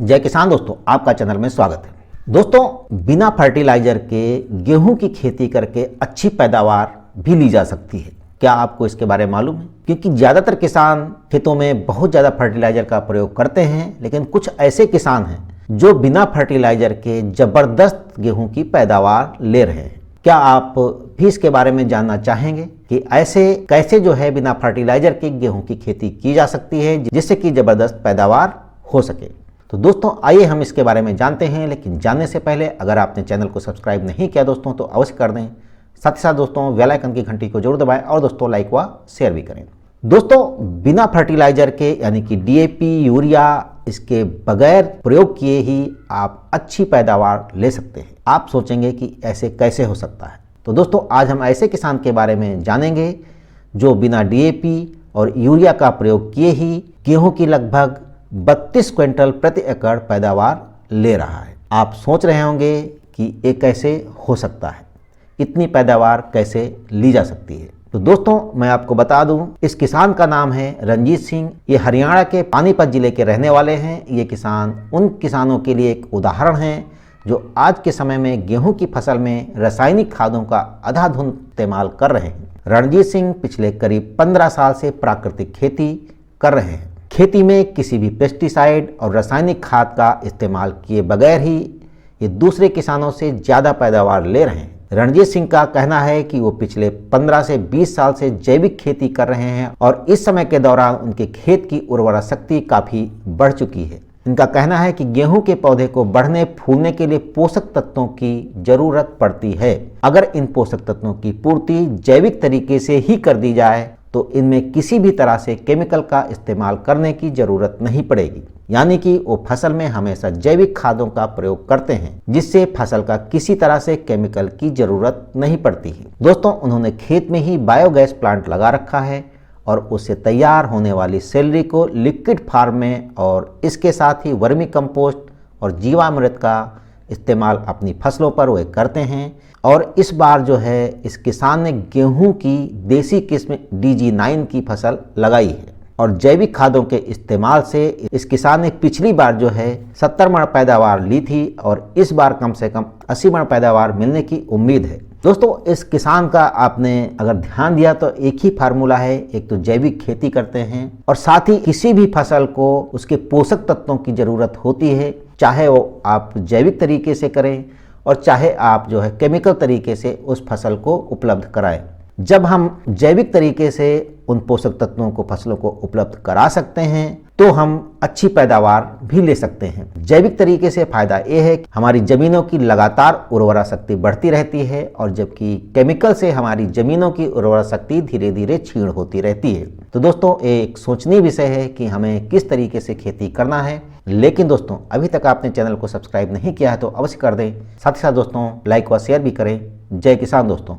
जय किसान दोस्तों, आपका चैनल में स्वागत है। दोस्तों, बिना फर्टिलाइजर के गेहूं की खेती करके अच्छी पैदावार भी ली जा सकती है। क्या आपको इसके बारे में मालूम है? क्योंकि ज़्यादातर किसान खेतों में बहुत ज़्यादा फर्टिलाइजर का प्रयोग करते हैं, लेकिन कुछ ऐसे किसान हैं जो बिना फर्टिलाइजर के ज़बरदस्त गेहूं की पैदावार ले रहे हैं। क्या आप भी इसके बारे में जानना चाहेंगे कि ऐसे कैसे जो है बिना फर्टिलाइजर के गेहूं की खेती की जा सकती है जिससे कि ज़बरदस्त पैदावार हो सके? तो दोस्तों, आइए हम इसके बारे में जानते हैं। लेकिन जानने से पहले अगर आपने चैनल को सब्सक्राइब नहीं किया दोस्तों तो अवश्य कर दें। साथ ही साथ दोस्तों बेल आइकन की घंटी को जरूर दबाएं और दोस्तों लाइक व शेयर भी करें। दोस्तों, बिना फर्टिलाइजर के यानी कि डीएपी, यूरिया, इसके बगैर प्रयोग किए ही आप अच्छी पैदावार ले सकते हैं। आप सोचेंगे कि ऐसे कैसे हो सकता है? तो दोस्तों, आज हम ऐसे किसान के बारे में जानेंगे जो बिना डीएपी और यूरिया का प्रयोग किए ही गेहूं की लगभग 32 क्विंटल प्रति एकड़ पैदावार ले रहा है। आप सोच रहे होंगे कि ये कैसे हो सकता है, इतनी पैदावार कैसे ली जा सकती है? तो दोस्तों, मैं आपको बता दूं, इस किसान का नाम है रणजीत सिंह। ये हरियाणा के पानीपत जिले के रहने वाले हैं। ये किसान उन किसानों के लिए एक उदाहरण है जो आज के समय में गेहूं की फसल में रासायनिक खादों का अंधाधुंध इस्तेमाल कर रहे हैं। रणजीत सिंह पिछले करीब 15 साल से प्राकृतिक खेती कर रहे हैं। खेती में किसी भी पेस्टिसाइड और रासायनिक खाद का इस्तेमाल किए बगैर ही ये दूसरे किसानों से ज़्यादा पैदावार ले रहे हैं। रणजीत सिंह का कहना है कि वो पिछले 15 से 20 साल से जैविक खेती कर रहे हैं और इस समय के दौरान उनके खेत की उर्वरा शक्ति काफ़ी बढ़ चुकी है। इनका कहना है कि गेहूं के पौधे को बढ़ने फूलने के लिए पोषक तत्वों की जरूरत पड़ती है। अगर इन पोषक तत्वों की पूर्ति जैविक तरीके से ही कर दी जाए तो इनमें किसी भी तरह से केमिकल का इस्तेमाल करने की जरूरत नहीं पड़ेगी। यानी कि वो फसल में हमेशा जैविक खादों का प्रयोग करते हैं जिससे फसल का किसी तरह से केमिकल की जरूरत नहीं पड़ती है। दोस्तों, उन्होंने खेत में ही बायोगैस प्लांट लगा रखा है और उससे तैयार होने वाली सैलरी को लिक्विड फार्म में और इसके साथ ही वर्मी कंपोस्ट और जीवामृत का इस्तेमाल अपनी फसलों पर वे करते हैं। और इस बार जो है इस किसान ने गेहूं की देसी किस्म DG9 की फसल लगाई है और जैविक खादों के इस्तेमाल से इस किसान ने पिछली बार जो है 70 मण पैदावार ली थी और इस बार कम से कम 80 मण पैदावार मिलने की उम्मीद है। दोस्तों, इस किसान का आपने अगर ध्यान दिया तो एक ही फार्मूला है। एक तो जैविक खेती करते हैं और साथ ही किसी भी फसल को उसके पोषक तत्वों की जरूरत होती है, चाहे वो आप जैविक तरीके से करें और चाहे आप जो है केमिकल तरीके से उस फसल को उपलब्ध कराएं। जब हम जैविक तरीके से उन पोषक तत्वों को फसलों को उपलब्ध करा सकते हैं तो हम अच्छी पैदावार भी ले सकते हैं। जैविक तरीके से फायदा ये है कि हमारी जमीनों की लगातार उर्वरा शक्ति बढ़ती रहती है और जबकि केमिकल से हमारी जमीनों की उर्वरा शक्ति धीरे धीरे क्षीण होती रहती है। तो दोस्तों, एक सोचनीय विषय है कि हमें किस तरीके से खेती करना है। लेकिन दोस्तों, अभी तक आपने चैनल को सब्सक्राइब नहीं किया है तो अवश्य कर दें। साथ ही साथ दोस्तों लाइक व शेयर भी करें। जय किसान दोस्तों।